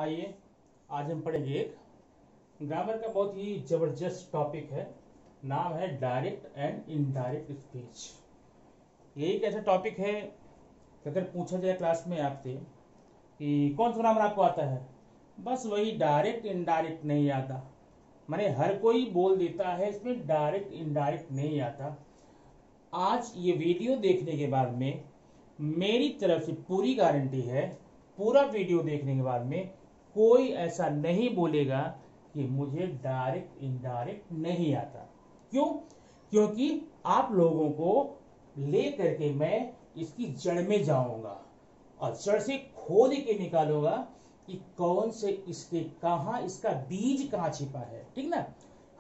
आइए आज हम पढ़ेंगे एक ग्रामर का बहुत ही जबरदस्त टॉपिक है। नाम है डायरेक्ट एंड इनडायरेक्ट स्पीच। ये एक ऐसा टॉपिक है कि अगर पूछा जाए क्लास में आपसे कि कौन सा ग्रामर आपको आता है, बस वही डायरेक्ट इनडायरेक्ट नहीं आता। माने हर कोई बोल देता है, इसमें डायरेक्ट इनडायरेक्ट नहीं आता। आज ये वीडियो देखने के बाद में मेरी तरफ से पूरी गारंटी है, पूरा वीडियो देखने के बाद में कोई ऐसा नहीं बोलेगा कि मुझे डायरेक्ट इनडायरेक्ट नहीं आता। क्यों? क्योंकि आप लोगों को ले करके मैं इसकी जड़ में जाऊंगा और जड़ से खोद के निकालूंगा कि कौन से इसके कहां इसका बीज कहां छिपा है। ठीक ना?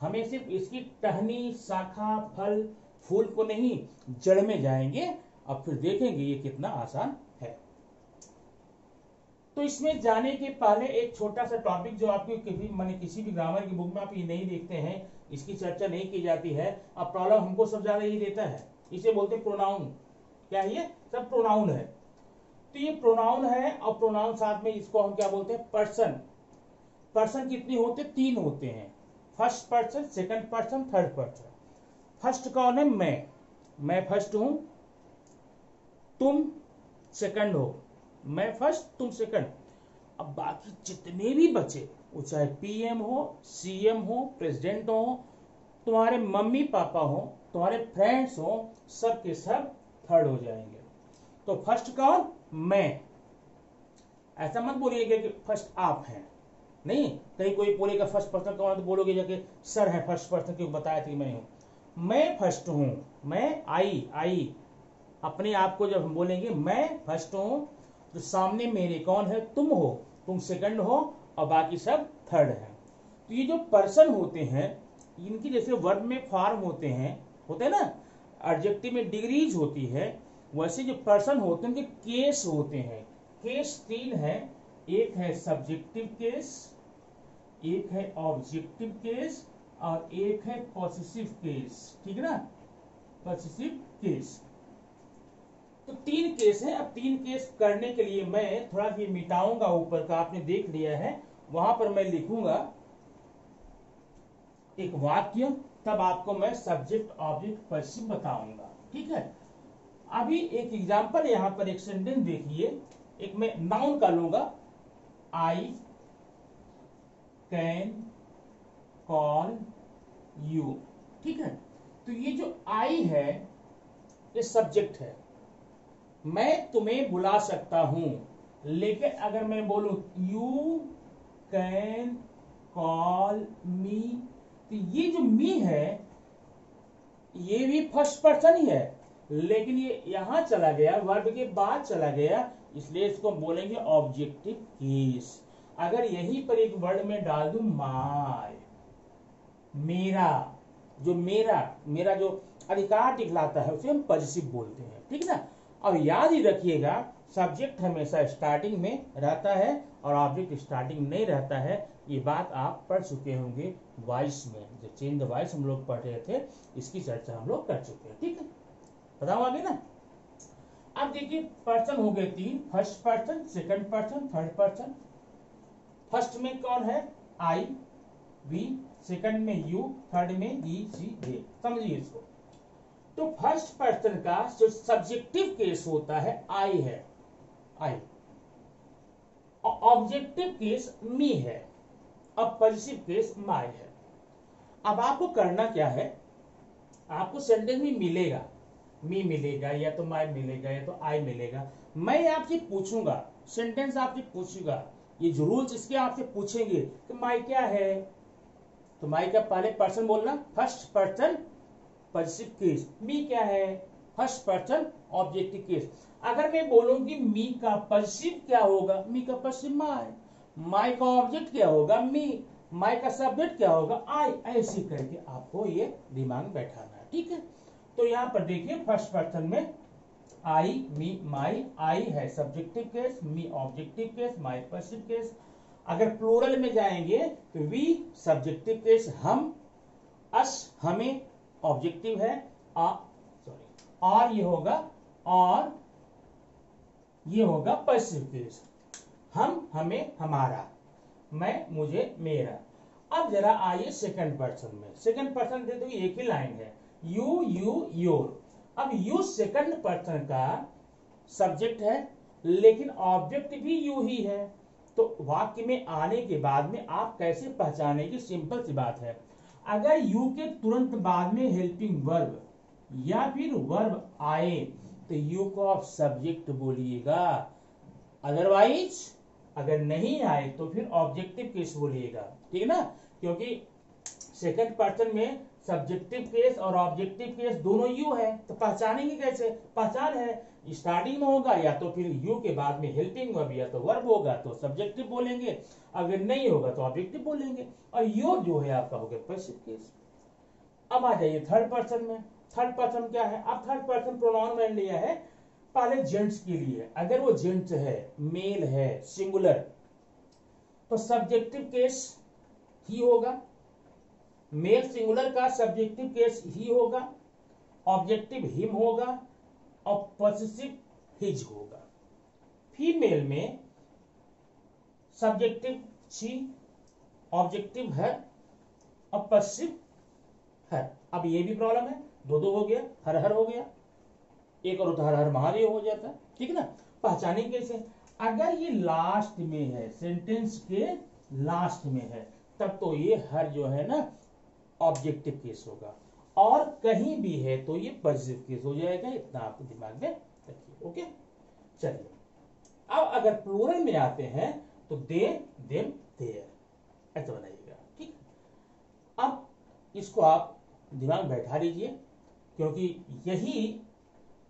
हमें सिर्फ इसकी टहनी, शाखा, फल, फूल को नहीं, जड़ में जाएंगे और फिर देखेंगे ये कितना आसान है। तो इसमें जाने के पहले एक छोटा सा टॉपिक जो आपकी किसी भी ग्रामर की बुक में आप ये नहीं देखते हैं, इसकी चर्चा नहीं की जाती है। अब प्रॉब्लम हमको सब ज्यादा यही देता है, इसे बोलते हैं प्रोनाउन। क्या है ये? सब प्रोनाउन है। तो ये प्रोनाउन है और प्रोनाउन साथ में इसको हम क्या बोलते हैं? पर्सन। पर्सन कितने होते? 3 होते हैं। First person, second person, third person. First कौन है? मैं फर्स्ट हूं, तुम सेकंड हो। मैं फर्स्ट, तुम सेकंड। अब बाकी जितने भी बचे, वो चाहे पीएम हो, सीएम हो, प्रेसिडेंट हो, तुम्हारे मम्मी पापा हो, तुम्हारे फ्रेंड्स हो, सब के सब थर्ड हो जाएंगे। तो फर्स्ट कौन? मैं। ऐसा मत बोलिएगा कि फर्स्ट आप हैं। नहीं, कहीं कोई बोलेगा फर्स्ट पर्सन कौन, तो बोलोगे जाके सर है फर्स्ट पर्सन, क्यों बताया थी मैं हूं। मैं फर्स्ट हूं। मैं आई अपने आप को जब हम बोलेंगे मैं फर्स्ट हूं, तो सामने मेरे कौन है? तुम हो, तुम सेकंड हो और बाकी सब थर्ड है। तो ये जो पर्सन होते हैं, इनकी जैसे वर्ब में फॉर्म होते हैं ना, एडजेक्टिव में डिग्रीज होती है, वैसे जो पर्सन होते हैं उनके केस होते हैं। केस 3 है। एक है सब्जेक्टिव केस, एक है ऑब्जेक्टिव केस और एक है पॉसेसिव केस। ठीक है ना? Possessive case. तो 3 केस है। अब 3 केस करने के लिए मैं थोड़ा भी मिटाऊंगा, ऊपर का आपने देख लिया है, वहां पर मैं लिखूंगा एक वाक्य, तब आपको मैं सब्जेक्ट ऑब्जेक्ट पॉसेसिव बताऊंगा। ठीक है? अभी एक एग्जांपल, यहां पर एक सेंटेंस देखिए। एक मैं नाउन का लूंगा, आई कैन कॉल यू। ठीक है? तो ये जो आई है ये सब्जेक्ट है। मैं तुम्हें बुला सकता हूं, लेकिन अगर मैं बोलूं यू कैन कॉल मी, तो ये जो मी है ये भी फर्स्ट पर्सन ही है, लेकिन ये यहां चला गया, वर्ब के बाद चला गया, इसलिए इसको बोलेंगे ऑब्जेक्टिव केस। अगर यहीं पर एक वर्ड में डाल दूं माय, मेरा, जो मेरा जो अधिकार दिखलाता है उसे हम पॉजिटिव बोलते हैं। ठीक ना? और याद ही रखिएगा, सब्जेक्ट हमेशा स्टार्टिंग में रहता है और ऑब्जेक्ट स्टार्टिंग नहीं रहता है। ये बात आप पढ़ चुके होंगे वॉइस में, जो चेंज द वॉइस हम लोग पढ़ रहे थे, इसकी चर्चा हम लोग कर चुके हैं। ठीक है? बताओ आगे ना। अब देखिए, पर्सन हो गए 3, first person, second person, third person. First में कौन है? आई, वी, सेकंड में यू, थर्ड में ई, सी, दे। समझिए इसको। तो फर्स्ट पर्सन का जो सब्जेक्टिव केस होता है आई है, आई। और ऑब्जेक्टिव केस मी है और पॉजिटिव केस माय है। अब आपको करना क्या है? आपको सेंटेंस में मिलेगा, मी मिलेगा या तो माय मिलेगा या तो आई मिलेगा। मैं आपसे पूछूंगा, सेंटेंस आपसे पूछूंगा, ये जो रूल्स इसके आपसे पूछेंगे कि माय क्या है, तो माय का पहले पर्सन बोलना, फर्स्ट पर्सन पॉजिटिव केस। मी क्या है? First person objective case. अगर मैं बोलूंगी मी का पॉजिटिव क्या होगा? मी का पॉजिटिव माय। माय का ऑब्जेक्ट क्या होगा? मी। माय का सब्जेक्ट क्या होगा? आई। ऐसे करके आपको ये दिमाग में बैठाना है। ठीक है? तो यहां पर देखिए, फर्स्ट पर्सन में आई, मी, माई। आई है सब्जेक्टिव केस, मी ऑब्जेक्टिव केस, माई पॉजिटिव केस। अगर प्लूरल में जाएंगे तो वी सब्जेक्टिव केस, हम, अस हमें ऑब्जेक्टिव है, और ये होगा, और ये होगा पॉजिटिव केस, हम, हमें, हमारा। मैं, मुझे, मेरा। अब जरा आइए सेकंड पर्सन में। सेकंड पर्सन दे तो एक ही लाइन है, यू, योर। अब यू सेकंड पर्सन का सब्जेक्ट है, लेकिन ऑब्जेक्ट भी यू ही है। तो वाक्य में आने के बाद में आप कैसे पहचानेंगे? सिंपल सी बात है, अगर यू के तुरंत बाद में हेल्पिंग वर्ब या फिर वर्ब आए तो यू को आप सब्जेक्ट बोलिएगा, अदरवाइज अगर नहीं आए तो फिर ऑब्जेक्टिव केस बोलिएगा, ठीक है ना? क्योंकि सेकंड पर्सन में सब्जेक्टिव केस और ऑब्जेक्टिव केस दोनों यू है, तो पहचानेंगे कैसे? पहचान है, स्टार्टिंग में होगा या तो फिर यू के बाद में हेल्पिंग वर्ब या तो वर्ब होगा तो सब्जेक्टिव बोलेंगे, अगर नहीं होगा तो ऑब्जेक्टिव बोलेंगे। और योर जो है आपका हो गया पैसिव केस। अब आ जाइए थर्ड पर्सन में। थर्ड पर्सन क्या है? अब थर्ड पर्सन प्रोनाउन मैंने लिया है पहले जेंट्स के लिए। अगर वो जेंट्स है, मेल है, सिंगुलर, तो सब्जेक्टिव केस ही होगा, मेल सिंगुलर का सब्जेक्टिव केस ही होगा, ऑब्जेक्टिव हिम होगा और पॉसेसिव हिज होगा। फीमेल में सब्जेक्टिव शी, ऑब्जेक्टिव हर और पॉसेसिव हर। अब ये भी प्रॉब्लम है, दो दो हो गया, हर हर हो गया, एक और होता हर हर महादेव हो जाता है, ठीक है ना? पहचाने कैसे? अगर ये लास्ट में है, सेंटेंस के लास्ट में है, तब तो ये हर जो है ना ऑब्जेक्टिव केस होगा, और कहीं भी है तो ये पॉजिटिव केस हो जाएगा। इतना आप दिमाग में रखिए, ओके? चलिए, अब अगर प्लूरल में आते हैं तो दे, देम, देयर ऐसा बनाइएगा, ठीक? अब इसको आप दिमाग बैठा लीजिए, क्योंकि यही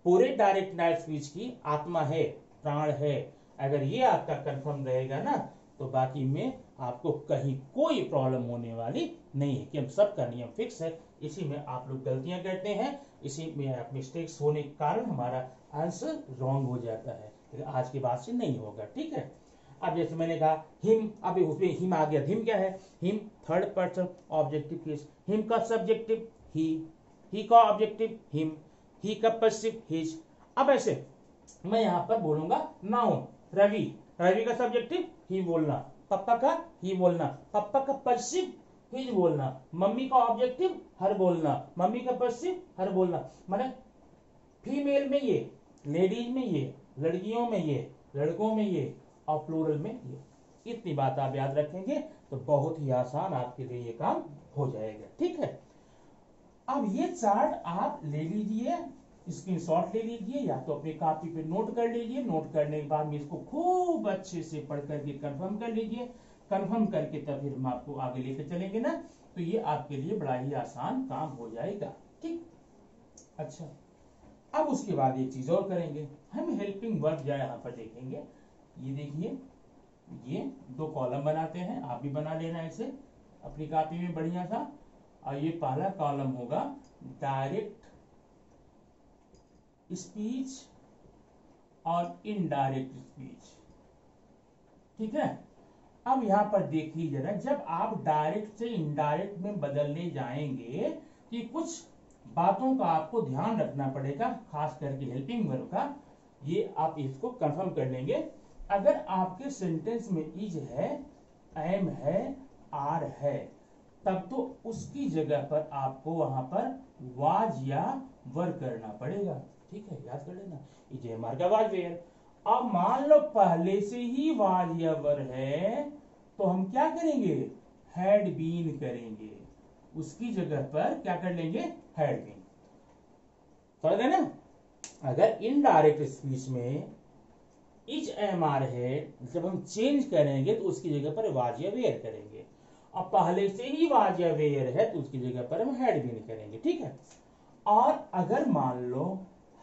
पूरे डायरेक्ट नाइट स्पीच की आत्मा है, प्राण है। अगर ये आपका कंफर्म रहेगा ना तो बाकी में आपको कहीं कोई प्रॉब्लम होने वाली नहीं है, कि हम सबका नियम फिक्स है। इसी में आप लोग गलतियां करते हैं, इसी में मिस्टेक्स होने के कारण हमारा आंसर रॉन्ग हो जाता है, लेकिन आज के बाद से नहीं होगा, ठीक है? अब जैसे मैंने कहा हिम, अब उसमें हिम आ गया। हिम क्या है? Him third person objective case, him का सब्जेक्टिव ही का ऑब्जेक्टिव हिम, ही का पॉसेसिव हिज। अब ऐसे मैं यहां पर बोलूंगा नाउन रवि, रवि का सब्जेक्टिव ही बोलना, पापा का ही बोलना, पापा का पॉसेसिव हिज बोलना, मम्मी का ऑब्जेक्टिव हर बोलना, मम्मी का पॉसेसिव हर बोलना। माने फीमेल में ये, लेडीज में ये, लड़कियों में ये, लड़कों में ये और प्लूरल में ये। इतनी बात आप याद रखेंगे तो बहुत ही आसान आपके लिए ये काम हो जाएगा, ठीक है? अब ये चार्ट आप ले लीजिए, स्क्रीनशॉट ले लीजिए या तो अपनी कॉपी पे नोट कर लीजिए। नोट करने के बाद में इसको खूब अच्छे से पढ़ करके कंफर्म कर लीजिए। कंफर्म करके तब फिर हम आपको आगे लेकर चलेंगे ना, तो ये आपके लिए बड़ा ही आसान काम हो जाएगा, ठीक? अच्छा, अब उसके बाद एक चीज और करेंगे, हम हेल्पिंग वर्ब जो यहाँ पर देखेंगे। ये देखिए, ये दो कॉलम बनाते हैं, आप भी बना लेना ऐसे अपनी कॉपी में बढ़िया सा। और ये पहला कॉलम होगा डायरेक्ट स्पीच और इनडायरेक्ट स्पीच, ठीक है? अब यहां पर देखिए जरा, जब आप डायरेक्ट से इनडायरेक्ट में बदलने जाएंगे कि कुछ बातों का आपको ध्यान रखना पड़ेगा, खास करके हेल्पिंग वर्ब का। ये आप इसको कंफर्म कर लेंगे। अगर आपके सेंटेंस में इज है, एम है, आर है, तब तो उसकी जगह पर आपको वहां पर वाज या वर करना पड़ेगा, ठीक है? याद कर लेना, इज एम आर का वाज वेयर। अब मान लो पहले से ही वाज या वर है तो हम क्या करेंगे? हैड बीन करेंगे, उसकी जगह पर क्या कर लेंगे? Had been. समझ गए ना? अगर इनडायरेक्ट स्पीच में इज एम आर है, जब हम चेंज करेंगे तो उसकी जगह पर वाज या वेयर करेंगे। अब पहले से ही वाज या वेयर है तो उसकी जगह पर हम हैड बीन करेंगे, ठीक है? और अगर मान लो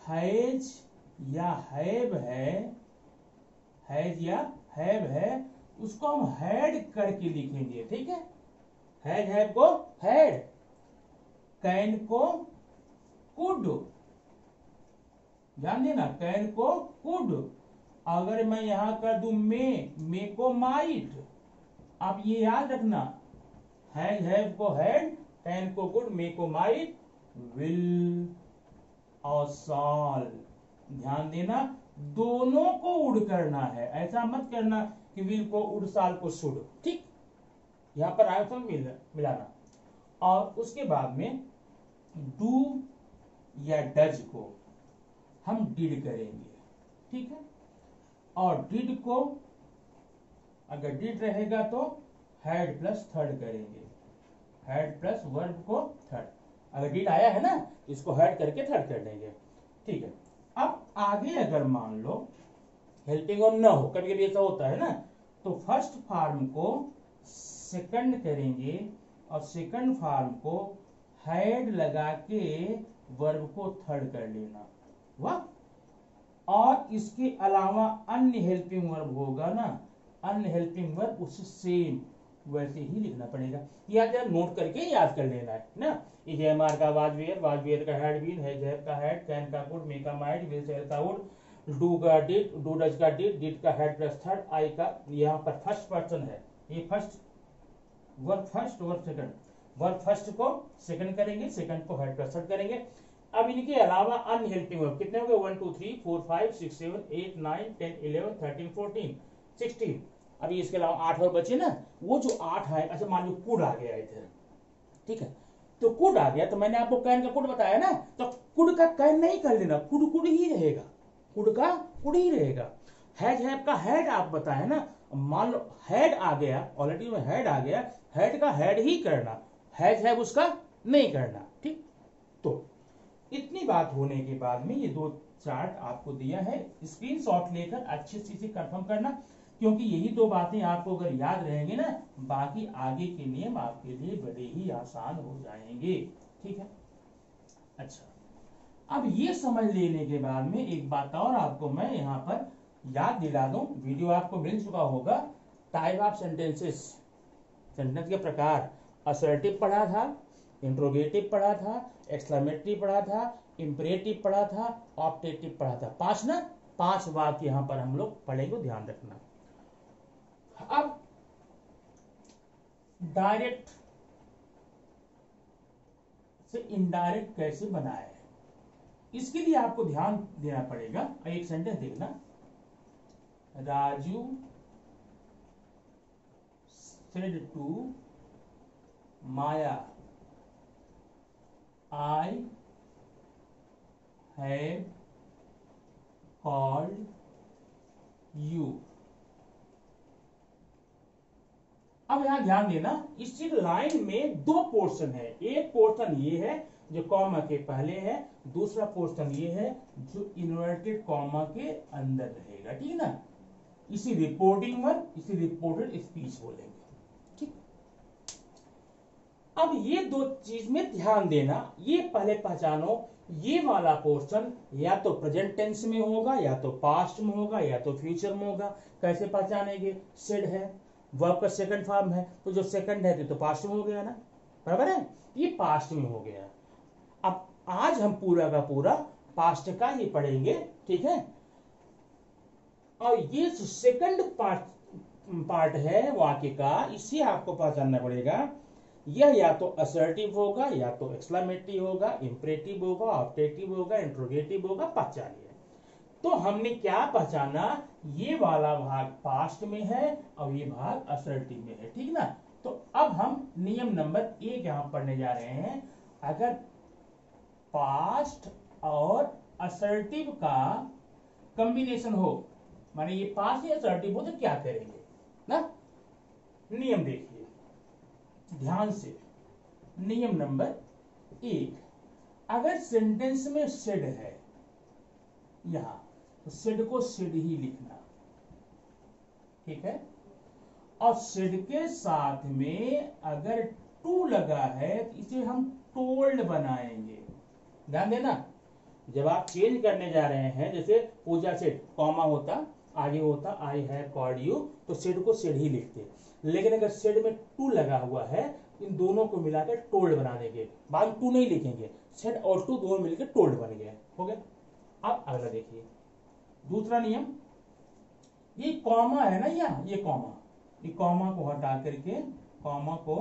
हैज या हैव है, हैज या हैव है, उसको हम हैड करके लिखेंगे, ठीक है? हैज हैव को हैड, कैन को कुड, ध्यान देना, कैन को कुड। अगर मैं यहां कर दूं मे को माइट। आप ये याद रखना, हैज हैव को हैड, कैन को कुड, मे को माइट, विल और सॉल। ध्यान देना, दोनों को उड़ करना है। ऐसा मत करना कि विल को उड साल को शुड, ठीक, यहां पर आया था मिलाना। और उसके बाद में डू या डज को हम डिड करेंगे, ठीक है। और डिड को अगर डिड रहेगा तो हैड प्लस थर्ड करेंगे, हैड प्लस वर्ब को थर्ड, अगर डिड आया है ना इसको हैड करके थर्ड कर देंगे, ठीक है। अब आगे अगर मान लो हेल्पिंग वर्ब ना हो, कभी कभी ऐसा होता है ना, तो फर्स्ट फॉर्म को सेकंड करेंगे और सेकंड फॉर्म को हैड लगा के वर्ब को थर्ड कर लेना, वाह। और इसके अलावा अन्य हेल्पिंग वर्ब होगा ना, अन्य हेल्पिंग वर्ब उसे सेम वैसे ही लिखना पड़ेगा, याद नोट करके याद कर लेना है ना। इजेमार का वाजवेयर का हैड बीन, हैव का हैड, कैन का कुड, मे का माइट, विल सेल का वुड, डू का डिड, डू डज का डिड का हैड प्लस थर्ड, आई का यहाँ पर फर्स्ट पर्सन है, ये first verb second, verb first को सेकंड करेंगे, सेकंड को हेड प्लस थर्ड करेंगे। अब इनके अलावा अन्य हेल्पिंग वर्ब कितने हो गए, 1 2 3 4 5 6 7 8 9 10 11 13 14 16, अभी इसके अलावा 8 और बचे ना, वो जो 8 है, अच्छा मान लो कुड आ गया इधर, ठीक है, तो कुड आ गया तो मैंने आपको कैन का कुड बताया ना, तो कुड का कैन नहीं कर लेना, कुड कुड ही रहेगा, कुड का कुड ही रहेगा। हैव का हैड आप बताए ना, मान लो हैड आ गया, ऑलरेडी में हैड आ गया, हैड का हैड ही करना, हैव उसका नहीं करना, ठीक। तो इतनी बात होने के बाद में ये दो चार्ट आपको दिया है, स्क्रीनशॉट लेकर अच्छे से कंफर्म करना, क्योंकि यही दो बातें आपको अगर याद रहेंगे ना, बाकी आगे के नियम आपके लिए बड़े ही आसान हो जाएंगे, ठीक है। अच्छा, अब ये समझ लेने के बाद में एक बात और आपको मैं यहाँ पर याद दिला दूं, वीडियो आपको मिल चुका होगा, टाइप ऑफ सेंटेंसेस, सेंटेंस के प्रकार, असर्टिव पढ़ा था, इंट्रोगेटिव पढ़ा था, एक्सक्लेमेटरी पढ़ा था, इंपरेटिव पढ़ा था, ऑप्टेटिव पढ़ा था, 5 ना, 5 वाक्य यहाँ पर हम लोग पढ़ेंगे, ध्यान रखना। अब डायरेक्ट से इनडायरेक्ट कैसे बनाए, इसके लिए आपको ध्यान देना पड़ेगा। एक सेंटेंस देखना, Raju said to Maya I have called you. अब यहां ध्यान देना, इसी लाइन में दो पोर्शन है, एक पोर्शन ये है जो कॉमा के पहले है, दूसरा पोर्शन ये है जो इन्वर्टेड कॉमा के अंदर रहेगा, ठीक है ना। इसी रिपोर्टिंग वर्ब, इसी रिपोर्टेड स्पीच बोलेंगे, ठीक। अब ये दो चीज में ध्यान देना, ये पहले पहचानो, ये वाला पोर्शन या तो प्रेजेंट टेंस में होगा, या तो पास्ट में होगा, या तो फ्यूचर में होगा। कैसे पहचानेंगे, सेड है, वर्ब का सेकंड फॉर्म है, तो जो सेकंड है तो पास्ट में हो गया ना, बराबर है, ये पास्ट में हो गया। अब आज हम पूरा का पूरा पास्ट का ही पढ़ेंगे, ठीक है। और ये सेकंड पार्ट है वाक्य का, इसे आपको पहचानना पड़ेगा, यह या तो असर्टिव होगा, या तो एक्सक्लेमेटरी होगा, इंपरेटिव होगा, ऑप्टेटिव होगा, इंट्रोगेटिव होगा, पहचानिए। तो हमने क्या पहचाना, ये वाला भाग पास्ट में है और ये भाग असर्टिव में है, ठीक ना। तो अब हम नियम नंबर 1 यहां पढ़ने जा रहे हैं। अगर पास्ट और असर्टिव का कॉम्बिनेशन हो, माने ये पास्ट या असर्टिव हो, तो क्या करेंगे ना। नियम देखिए ध्यान से, नियम नंबर 1, अगर सेंटेंस में सेड है यहां, तो सेड को सेड ही लिखना, ठीक है। और सेड के साथ में अगर टू लगा है तो इसे हम टोल्ड बनाएंगे, ध्यान देना। जब आप चेंज करने जा रहे हैं, जैसे पूजा सेड, कॉमा होता, आगे होता आई हैव कॉल्ड यू, तो सेड को सेड ही लिखते। लेकिन अगर सेड में टू लगा हुआ है, इन दोनों को मिलाकर टोल्ड बना देंगे, बाद टू नहीं लिखेंगे, सेड और टू दोनों मिलकर टोल्ड बन गया, हो गया। अब अगला देखिए, दूसरा नियम, ये कॉमा है ना, ये कॉमा को हटा करके, कॉमा को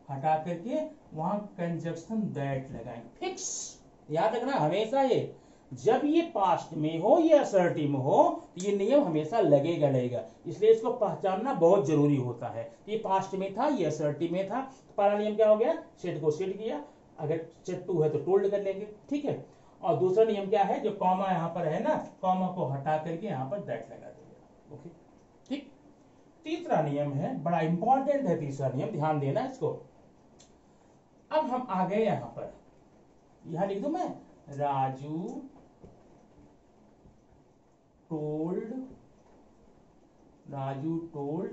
हटा करके वहां कंजक्शन दैट लगाएंगे, फिक्स, याद रखना हमेशा ये जब ये पास्ट में हो या असर्टिव में हो तो ये नियम हमेशा लगेगा लगेगा, इसलिए इसको पहचानना बहुत जरूरी होता है। ये पास्ट में था, ये असर्टिव में था, तो पहला नियम क्या हो गया, सेट को सेट किया, अगर सेट टू है तो टोल्ड कर लेंगे, ठीक है। और दूसरा नियम क्या है, जो कॉमा यहाँ पर है ना, कॉमा को हटा करके यहाँ पर दैट लगा देंगे, ओके ठीक। तीसरा नियम है, बड़ा इंपॉर्टेंट है तीसरा नियम, ध्यान देना इसको। अब हम आ गए यहां पर, यहां लिख दूं मैं, राजू टोल्ड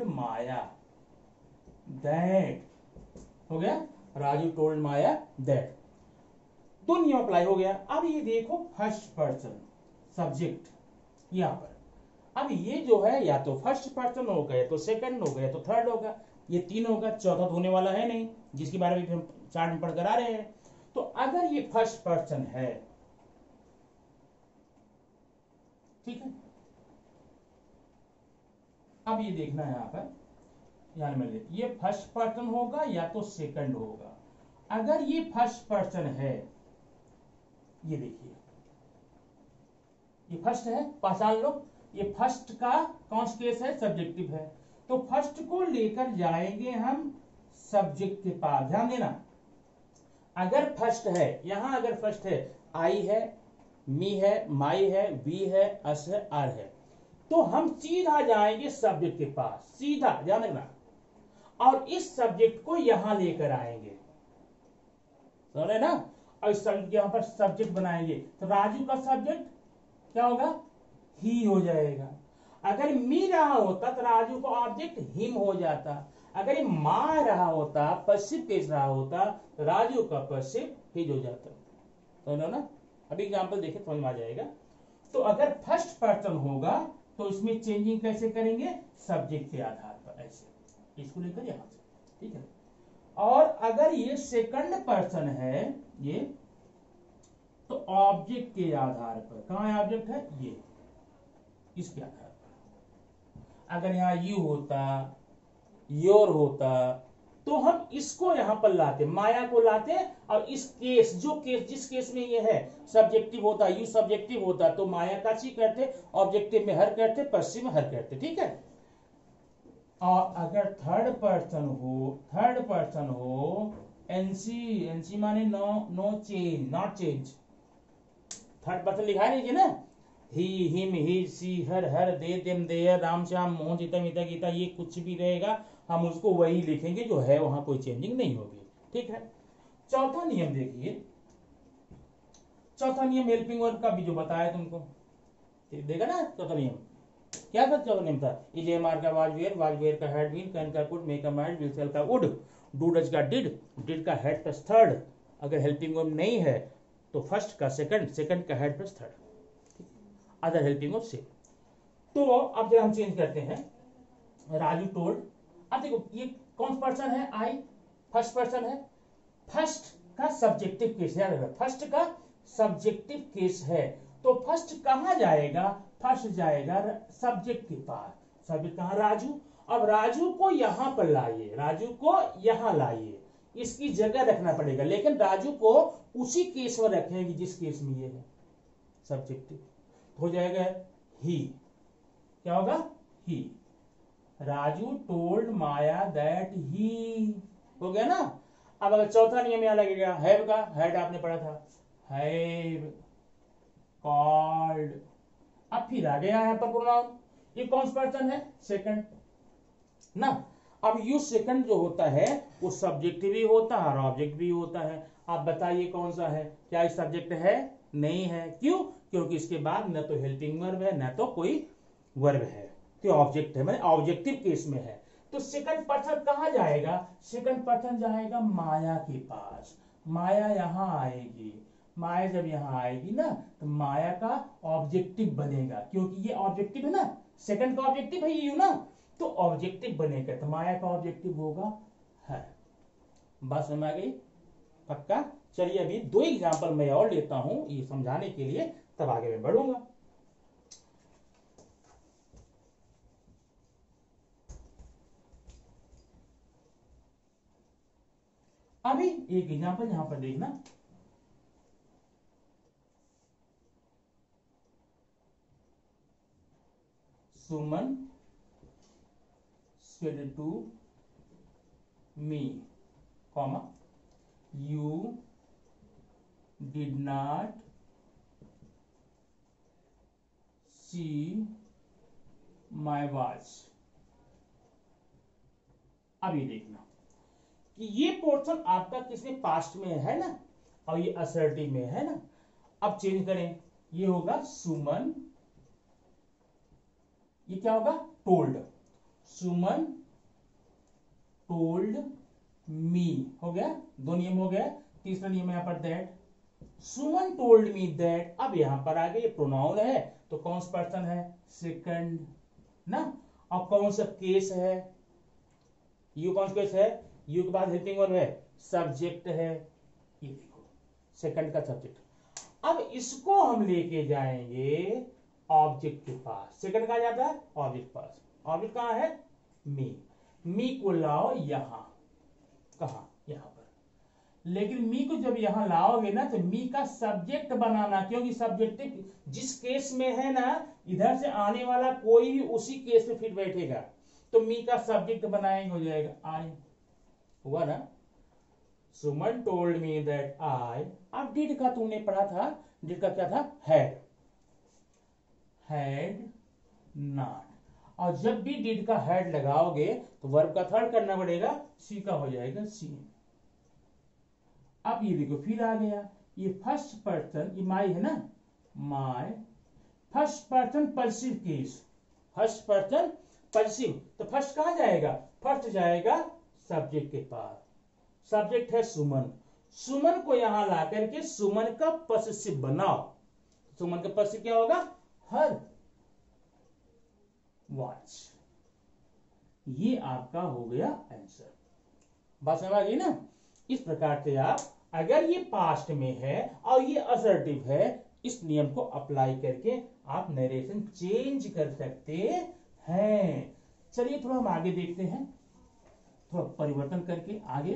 माया दैट, हो गया, राजू टोल्ड माया दैट, दो नियम अप्लाई हो गया। अब ये देखो फर्स्ट पर्सन सब्जेक्ट यहां पर, अब ये जो है या तो फर्स्ट पर्सन हो गए तो सेकंड हो गए तो थर्ड होगा, ये तीन होगा, चौथा तो होने वाला है नहीं, जिसके बारे में हम चार्ट में पढ़कर आ रहे हैं। तो अगर ये फर्स्ट पर्सन है, ठीक है, अब ये देखना है यहां पर, ध्यान में ले, ये फर्स्ट पर्सन होगा या तो सेकंड होगा। अगर ये फर्स्ट पर्सन है, ये देखिए ये फर्स्ट है, पहचान लो, ये फर्स्ट का कौन सा केस है, सब्जेक्टिव है, तो फर्स्ट को लेकर जाएंगे हम सब्जेक्ट के पास, ध्यान देना। अगर फर्स्ट है, यहां अगर फर्स्ट है, आई है, मी है, माई है, वी है, अस है, आर है, तो हम सीधा जाएंगे सब्जेक्ट के पास, सीधा ध्यान रखना, और इस सब्जेक्ट को यहां लेकर आएंगे, समझ रहे ना, और इस सब्जेक्ट यहां पर सब्जेक्ट बनाएंगे, तो राजू का सब्जेक्ट क्या होगा, ही हो जाएगा। अगर मी रहा होता तो राजू को ऑब्जेक्ट हिम हो जाता, अगर ये मा रहा होता, पश्चिम केस रहा होता, तो राजू का पश्चिम हिज हो जाता, समझो ना। अभी एग्जांपल देखे समझ में आ जाएगा। तो अगर फर्स्ट पर्सन होगा तो इसमें चेंजिंग कैसे करेंगे, सब्जेक्ट के आधार पर, ऐसे इसको लेकर यहां से, ठीक है। और अगर ये सेकंड पर्सन है ये, तो ऑब्जेक्ट के आधार पर, कहां है ऑब्जेक्ट है ये, इसके आधार पर। अगर यहां यू होता, योर होता, तो हम इसको यहां पर लाते, माया को लाते, और इस केस, जो केस जिस केस में ये है सब्जेक्टिव होता, यू सब्जेक्टिव होता, तो माया का सी करते, ऑब्जेक्टिव में हर करते, पश्चिम में हर करते, ठीक है। और अगर थर्ड पर्सन हो, एनसी माने no, no change, not change, third person लिखा लीजिए ना, he, him, he, she, her, they, them, their, Ram, Shyam, Mohan, Sita, Mita, Gita, ये कुछ भी रहेगा हम उसको वही लिखेंगे जो है, वहां कोई चेंजिंग नहीं होगी, ठीक है। चौथा नियम देखिए, चौथा नियम हेल्पिंग वर्ब का भी जो बताया तुमको, देखा ना चौथा नियम क्या था, चौथा नियम था, इज एमआर का वाजवेयर का हैड बीन, कैन का कुड, मेक का माइड, विल सेल का वुड, डू डज का डिड का हैड प्लस थर्ड, अगर हेल्पिंग वर्ब नहीं है तो फर्स्ट का सेकंड, सेकंड का head plus third, other helping verb से। तो अब जब हम चेंज करते हैं, राजू टोल्ड, अब देखो ये कौन पर्सन है, आई, फर्स्ट पर्सन है, फर्स्ट का सब्जेक्टिव केस है, फर्स्ट का सब्जेक्टिव केस है, तो फर्स्ट कहां जाएगा, फर्स्ट जाएगा सब्जेक्ट के पास, सब्जेक्ट कहां, राजू। अब राजू को यहां पर लाइए, राजू को यहां लाइए, इसकी जगह रखना पड़ेगा, लेकिन राजू को उसी केस में रखेंगे जिस केस में ये है सब्जेक्टिव, हो जाएगा ही, क्या होगा, he, Raju told Maya that he, हो गया ना। अब अगर चौथा नियम यहां लगेगा, हैव का, हैड आपने पढ़ा था, हैव कॉल्ड, अब फिर आ गया यहां पर प्रोनाउन, ये कौन सा पर्सन है, सेकंड ना। अब यू सेकंड जो होता है वो सब्जेक्ट भी होता है और ऑब्जेक्ट भी होता है, आप बताइए कौन सा है, क्या ये सब्जेक्ट है, नहीं है, क्यों, क्योंकि इसके बाद न तो हेल्पिंग वर्ब है न तो कोई वर्ब है, तो ऑब्जेक्ट है, मतलब ऑब्जेक्टिव केस में है। तो सेकंड पर्सन कहां जाएगा, सेकंड पर्सन जाएगा माया के पास, माया यहां आएगी, माया जब यहां आएगी ना तो माया का ऑब्जेक्टिव बनेगा, क्योंकि ये ऑब्जेक्टिव है ना, सेकंड का ऑब्जेक्टिव है ये यू ना, तो ऑब्जेक्टिव बनेगा, तो माया का ऑब्जेक्टिव होगा है। बात समझ आ गई, पक्का। चलिए अभी दो एग्जांपल मैं और लेता हूं ये समझाने के लिए, तब आगे मैं बढ़ूंगा। अभी एक एग्जांपल यहां पर देखना, सुमन said to me, comma, you did not see my watch. अब ये देखना कि ये पोर्शन आपका किसमें पास्ट में है ना, और ये असर्टिव में है ना। अब चेंज करें, ये होगा सुमन, ये क्या होगा टोल्ड, सुमन टोल्ड मी, हो गया, दो नियम हो गया। तीसरा नियम यहां पर that, Suman told me that. अब यहां पर आगे ये प्रोनाउन है तो कौन सा पर्सन है, सेकंड ना। और कौन सा केस है, यू कौन सा केस है, यू के बाद हेल्पिंग वर्ब है, सब्जेक्ट है, ये देखो सेकंड का सब्जेक्ट। अब इसको हम लेके जाएंगे ऑब्जेक्ट के पास। सेकंड कहा जाता है ऑब्जेक्ट पास, ऑब्जेक्ट कहां है, मी को लाओ यहां, कहा यहां पर। लेकिन मी को जब यहां लाओगे ना तो मी का सब्जेक्ट बनाना, क्योंकि सब्जेक्टिव जिस केस में है ना, इधर से आने वाला कोई भी उसी केस में फिट बैठेगा, तो मी का सब्जेक्ट बनाएंगे, हो जाएगा आई, हुआ ना। सुमन टोल्ड मी दैट आई। अब डिड का तुमने पढ़ा था, डिड का क्या था, हैड नॉट। और जब भी डिड का हैड लगाओगे तो वर्ब का थर्ड करना पड़ेगा, सी का हो जाएगा सी। अब ये देखो फिर आ गया, ये फर्स्ट पर्सन, ये माई है ना, my first person perceive case, first person perceive, तो फर्स्ट कहां जाएगा, फर्स्ट जाएगा सब्जेक्ट के पास। सब्जेक्ट है सुमन, सुमन को यहां ला करके सुमन का पॉसेसिव बनाओ। सुमन का पॉसेसिव क्या होगा, हर वॉच। ये आपका हो गया आंसर। बात समझ आ गई ना। इस प्रकार से आप अगर ये पास्ट में है और ये असर्टिव है, इस नियम को अप्लाई करके आप नरेशन चेंज कर सकते हैं। चलिए थोड़ा हम आगे देखते हैं, थोड़ा परिवर्तन करके आगे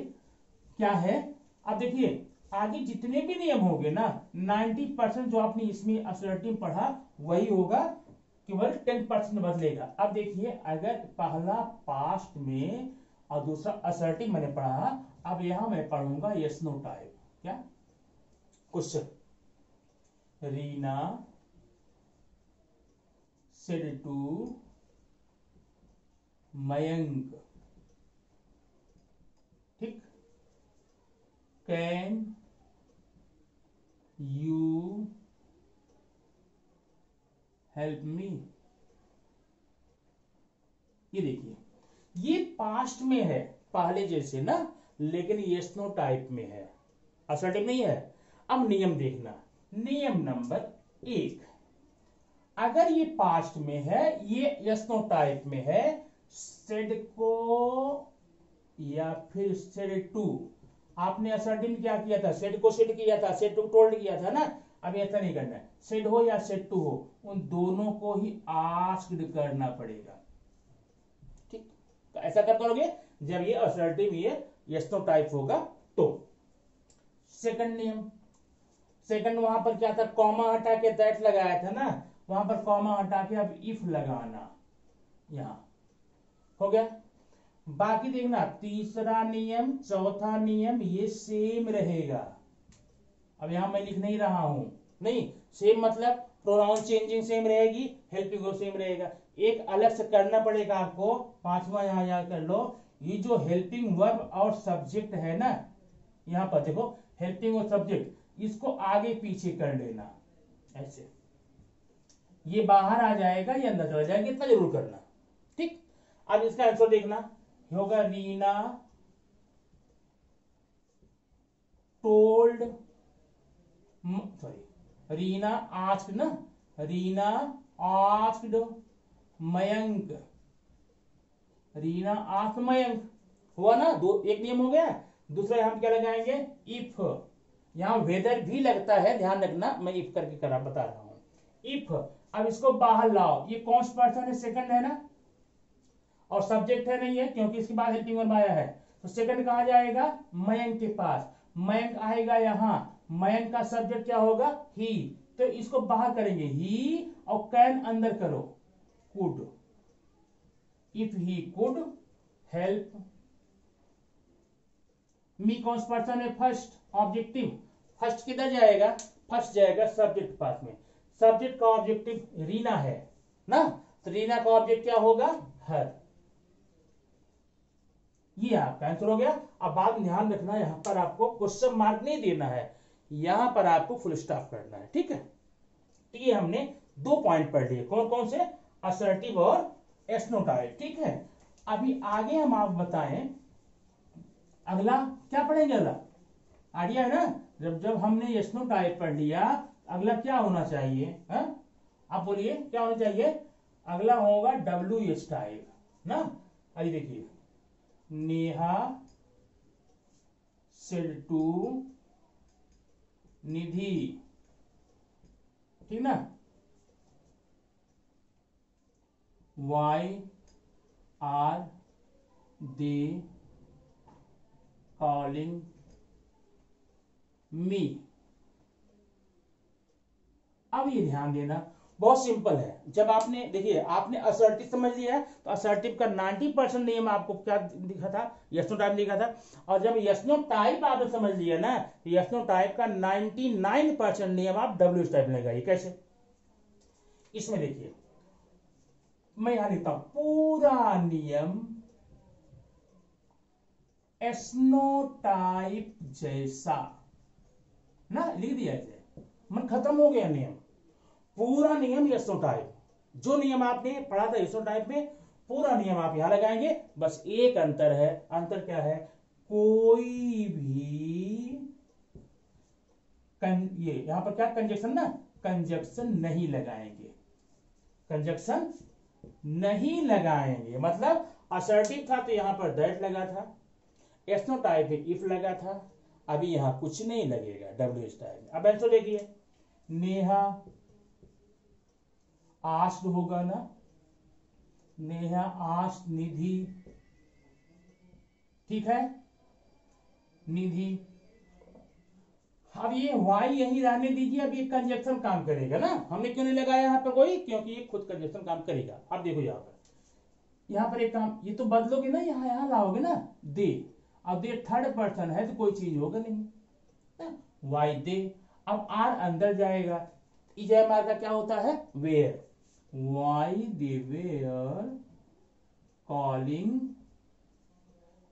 क्या है। अब देखिए आगे जितने भी नियम होंगे ना, 90% जो आपने इसमें असर्टिव पढ़ा वही होगा, केवल 10% बदलेगा। अब देखिए अगर पहला पास्ट में और दूसरा असर्टिव मैंने पढ़ा, अब यहां मैं पढ़ूंगा यस नो टाइप। क्या question, Reena said to Mayank, ठीक, कैन यू हेल्प मी। ये देखिए ये पास्ट में है पहले जैसे ना, लेकिन यस नो टाइप में है, असर्टिव नहीं है। अब नियम देखना, नियम नंबर 1, अगर ये पास्ट में है, ये यस नो टाइप में है, सेड को या फिर सेड टू, आपने असर्टिव क्या किया था, सेड को सेड किया था, सेड टू टोल्ड किया था ना। अब ऐसा नहीं करना है, सेड हो या सेड टू हो, उन दोनों को ही आस्क्ड करना पड़ेगा, ठीक। तो ऐसा कब करोगे, जब ये असर्टिव ये यस नो टाइप होगा तो। सेकंड नियम, सेकंड वहां पर क्या था, कॉमा हटा के दैट लगाया था ना, वहां पर कॉमा हटा के अब इफ लगाना, यहां हो गया। बाकी देखना तीसरा नियम चौथा नियम ये सेम रहेगा। अब यहां मैं लिख नहीं रहा हूं, नहीं सेम मतलब प्रोनाउन चेंजिंग सेम रहेगी, हेल्पिंग वर्ब सेम रहेगा। एक अलग से करना पड़ेगा आपको, पांचवा यहां याद कर लो, ये जो हेल्पिंग वर्ब और सब्जेक्ट है ना, यहां पर देखो हेल्पिंग और सब्जेक्ट, इसको आगे पीछे कर लेना ऐसे, ये बाहर आ जाएगा ये अंदर चला जाएगा, इतना जरूर करना, ठीक। अब इसका आंसर देखना होगा, Reena told, sorry Reena asked ना, रीना आस्क्ड मयंक, रीना आस्क्ड मयंक, हुआ ना, दो एक नियम हो गया। दूसरा हम क्या लगाएंगे, इफ, यहां वेदर भी लगता है, ध्यान रखना, मैं इफ करके करा बता रहा हूं, इफ। अब इसको बाहर लाओ, ये कौन सा पर्सन है, सेकंड है ना, और सब्जेक्ट है नहीं है क्योंकि इसके बाद हेल्पिंग वर्ब आया है, तो सेकंड कहां जाएगा, मयंक के पास, मयंक आएगा यहां, मयंक का सब्जेक्ट क्या होगा, ही, तो इसको बाहर करेंगे, ही और कैन अंदर करो, could, if he could help me. कौन सा पर्सन है? First objective. फर्स्ट किधर जाएगा? फर्स्ट जाएगा सब्जेक्ट पास में। सब्जेक्ट का ऑब्जेक्टिव रीना है ना, तो रीना का ऑब्जेक्ट क्या होगा? हर। ये आपका आंसर हो गया। अब बात ध्यान रखना, यहां पर आपको क्वेश्चन मार्क नहीं देना है, यहां पर आपको फुल स्टॉप करना है, ठीक है। तो ये हमने 2 पॉइंट पढ़ लिए, कौन कौन से? असर्टिव और एस्नोटाइप, ठीक है। अभी आगे हम आप बताएं, अगला क्या पढ़ेंगे? अगला आइडिया है ना, जब जब हमने एस्नोटाइप पढ़ लिया, अगला क्या होना चाहिए? हा? आप बोलिए क्या होना चाहिए? अगला होगा WH टाइप ना। अरे देखिए, नेहा सेड टू निधि, ठीक ना। Why are they calling me. अब ये ध्यान देना, बहुत सिंपल है। जब आपने देखिए, आपने असर्टिव समझ लिया है, तो असर्टिव का 90% नियम आपको क्या दिखा था? यस नो टाइप दिखा था। और जब यस नो टाइप आपने समझ लिया ना, तो यस नो टाइप का 99% नियम आप WH टाइप लगाइए। कैसे? इसमें देखिए, मैं यहां लिखता हूं पूरा नियम एस्नोटाइप जैसा ना, लिख दिया जाए, मन खत्म हो गया नियम। पूरा नियम एस्नोटाइप, जो नियम आपने पढ़ा था एस्नोटाइप में, पूरा नियम आप यहां लगाएंगे। बस एक अंतर है। अंतर क्या है? कोई भी ये यहां पर क्या कंजक्शन ना, कंजक्शन नहीं लगाएंगे, कंजक्शन नहीं लगाएंगे। मतलब असर्टिव था तो यहां पर दैट लगा था, एस्नोटाइप में इफ लगा था, अभी यहां कुछ नहीं लगेगा WH टाइप में। अब आंसर देखिए, नेहा आस्क्ड होगा ना, नेहा आस्क्ड निधि, ठीक है, निधि। अब ये वाई यही रहने दीजिए, अब ये कंजक्शन काम करेगा ना। हमने क्यों नहीं लगाया यहां पर कोई? क्योंकि ये खुद कंजक्शन काम करेगा। अब देखो यहां पर एक काम, ये तो बदलोगे ना, यहां यहां लाओगे ना, दे। अब दे थर्ड पर्सन है तो कोई चीज होगा नहीं, वाई दे। अब आर अंदर जाएगा, इजयमार का क्या होता है? Were. Why they were calling.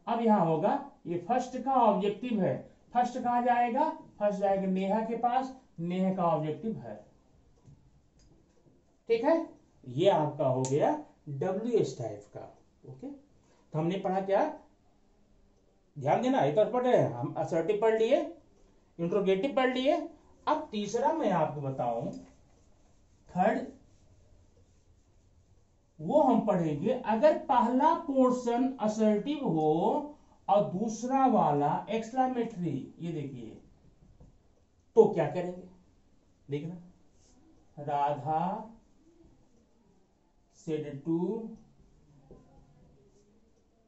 अब यहां होगा, ये फर्स्ट का ऑब्जेक्टिव है, फर्स्ट कहां जाएगा? फर्स्ट जाएगा नेहा के पास, नेहा का ऑब्जेक्टिव है, ठीक है। ये आपका हो गया WH टाइप का। ओके, तो हमने पढ़ा क्या? ध्यान देना, ये तो पढ़ रहे हैं हम, असर्टिव पढ़ लिए, इंट्रोगेटिव पढ़ लिए। अब तीसरा मैं आपको बताऊं, थर्ड, वो हम पढ़ेंगे अगर पहला पोर्शन असर्टिव हो और दूसरा वाला एक्सक्लेमेटरी, ये देखिए, तो क्या करेंगे? देखना, Radha said to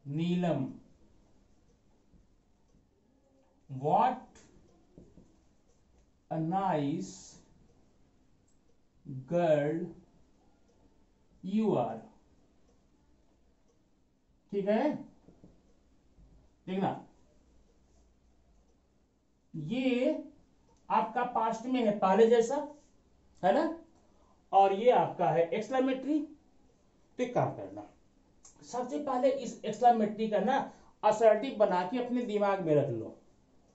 Neelam what a nice girl you are, ठीक है। देखना, ये आपका पास्ट में है पहले जैसा, है ना, और ये आपका है एक्सक्लेमेटरी। तो एक काम करना, सबसे पहले इस एक्सक्लेमेटरी का ना असर्टिव बना के अपने दिमाग में रख लो।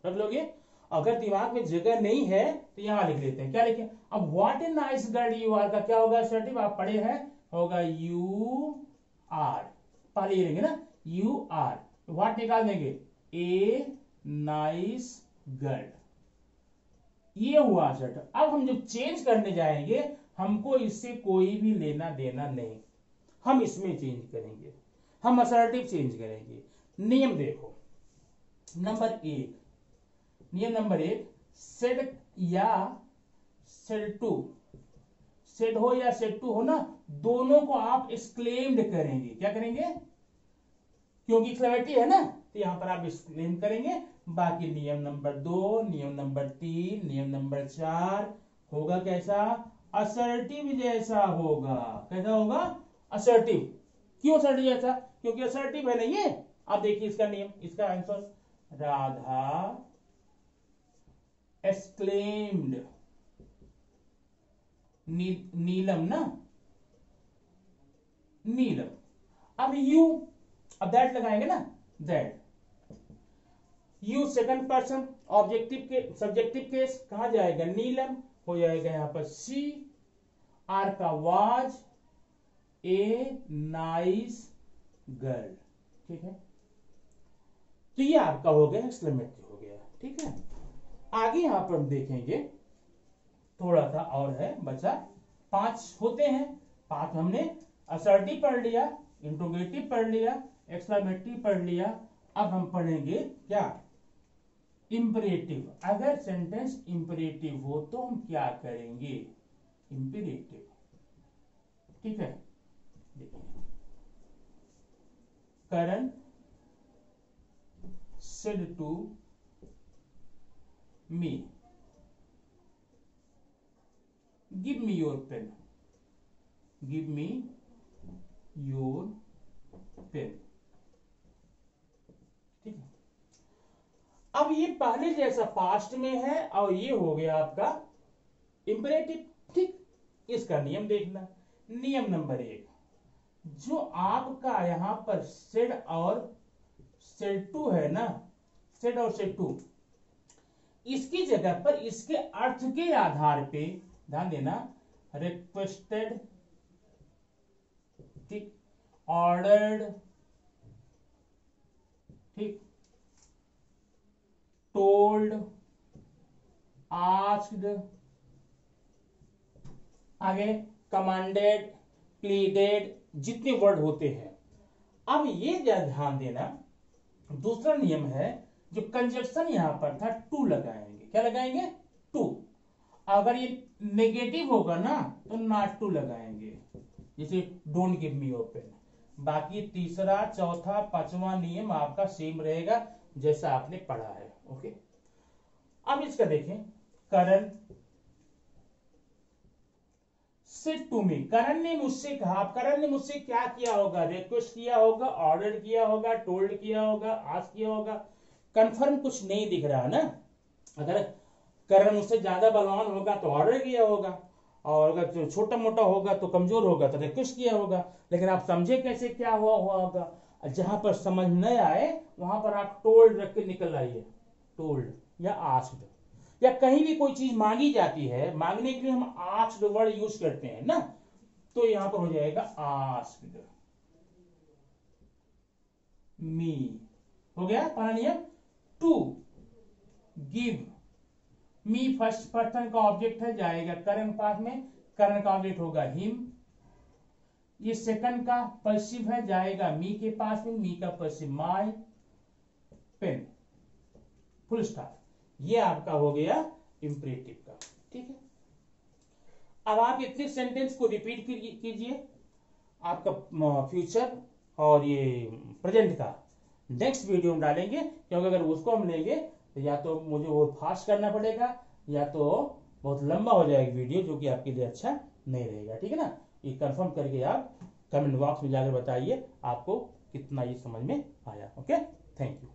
रख लोगे? अगर दिमाग में जगह नहीं है तो यहां लिख लेते हैं, क्या लिखे? अब what a nice girl you are का क्या होगा असर्टिव? आप पढ़े हैं, होगा यू आर। पहले ये लेंगे ना, यू आर, व्हाट निकाल देंगे, ए नाइस गर्ल। ये हुआ असर्टिव। अब हम जब चेंज करने जाएंगे, हमको इससे कोई भी लेना देना नहीं, हम इसमें चेंज करेंगे, हम असर्टिव चेंज करेंगे। नियम देखो, नंबर 1, नियम नंबर 1, सेड या सेड टू, सेड हो या सेड टू हो ना, दोनों को आप एक्सक्लेम्ड करेंगे। क्या करेंगे? क्योंकि एक्सक्लेमेटरी है ना, तो यहां पर आप एक्सक्लेम करेंगे। बाकी नियम नंबर 2, नियम नंबर 3, नियम नंबर 4 होगा कैसा? असर्टिव जैसा होगा। कैसा होगा? असर्टिव। क्यों असर्टिव ऐसा? क्योंकि असर्टिव है नहीं है। अब देखिए इसका नियम, इसका आंसर, राधा एक्सक्लेम्ड, नीलम ना, नीलम। अब यू, अब दैट लगाएंगे ना, that. You second person objective के, सब्जेक्टिव केस कहा जाएगा, नीलम हो जाएगा यहां पर सी। आर का वाज ए नाइस गर्ल, ठीक है। तो ये आपका हो गया एक्सक्लेमेटरी हो गया, ठीक है। आगे यहां पर हम देखेंगे, थोड़ा सा और है बचा, 5 होते हैं। 5 हमने असर्टिव पढ़ लिया, इंट्रोगेटिव पढ़ लिया, एक्सक्लेमेटरी पढ़ लिया। अब हम पढ़ेंगे क्या, इंपरेटिव। अगर सेंटेंस इंपरेटिव हो तो हम क्या करेंगे, इंपरेटिव, ठीक है। देखिए, करण said to me, give me your pen, give me your pen, ठीक है। अब ये पहले जैसा पास्ट में है और ये हो गया आपका इंपरेटिव, ठीक। इसका नियम देखना, नियम नंबर 1, जो आपका यहां पर सेड और सेड टू है ना, सेड और सेड टू, इसकी जगह पर इसके अर्थ के आधार पे ध्यान देना, रिक्वेस्टेड, ठीक, ऑर्डर्ड, ठीक, टोल्ड, आस्क्ड, आगे कमांडेड, प्लीडेड, जितने वर्ड होते हैं। अब ये ध्यान देना, दूसरा नियम है, जो कंजक्शन यहां पर था टू लगाएंगे, क्या लगाएंगे, टू। अगर ये नेगेटिव होगा ना तो नॉट टू लगाएंगे, जैसे don't give me your pen. बाकी तीसरा, चौथा, पांचवा नियम आपका सेम रहेगा जैसा आपने पढ़ा है, ओके। अब इसका देखें, करण सेड टू मी, करण ने मुझसे कहा। करण ने मुझसे क्या किया होगा, रिक्वेस्ट किया होगा, ऑर्डर किया होगा, टोल्ड किया होगा, आस्क किया होगा। कंफर्म कुछ नहीं दिख रहा ना। अगर करण मुझसे ज्यादा बलवान होगा तो ऑर्डर किया होगा, और अगर छोटा मोटा होगा तो कमजोर होगा तो रिक्वेस्ट किया होगा। लेकिन आप समझे कैसे क्या हुआ होगा, जहां पर समझ न आए वहां पर आप टोल्ड रख के निकल आइए, टोल्ड या आस्क्ड। या कहीं भी कोई चीज मांगी जाती है, मांगने के लिए हम आस्क्ड वर्ड यूज करते हैं ना, तो यहां पर हो जाएगा आस्क्ड मी, हो गया पहला नियम। To give, me first person का ऑब्जेक्ट है, जाएगा करण पास में, करण का ऑब्जेक्ट होगा हिम। ये सेकंड का पर्सिव है, जाएगा मी के पास में, मी का perceive my pen, full stop. ये आपका हो गया इंपरेटिव का, ठीक है। अब आप इतने सेंटेंस को रिपीट कीजिए, आपका फ्यूचर और ये प्रेजेंट का नेक्स्ट वीडियो में डालेंगे, क्योंकि अगर उसको हम लेंगे तो या तो मुझे वो फास्ट करना पड़ेगा, या तो बहुत लंबा हो जाएगा वीडियो, जो कि आपके लिए अच्छा नहीं रहेगा, ठीक है ना। ये कंफर्म करके आप कमेंट बॉक्स में जाकर बताइए आपको कितना ये समझ में आया, ओके। Thank you.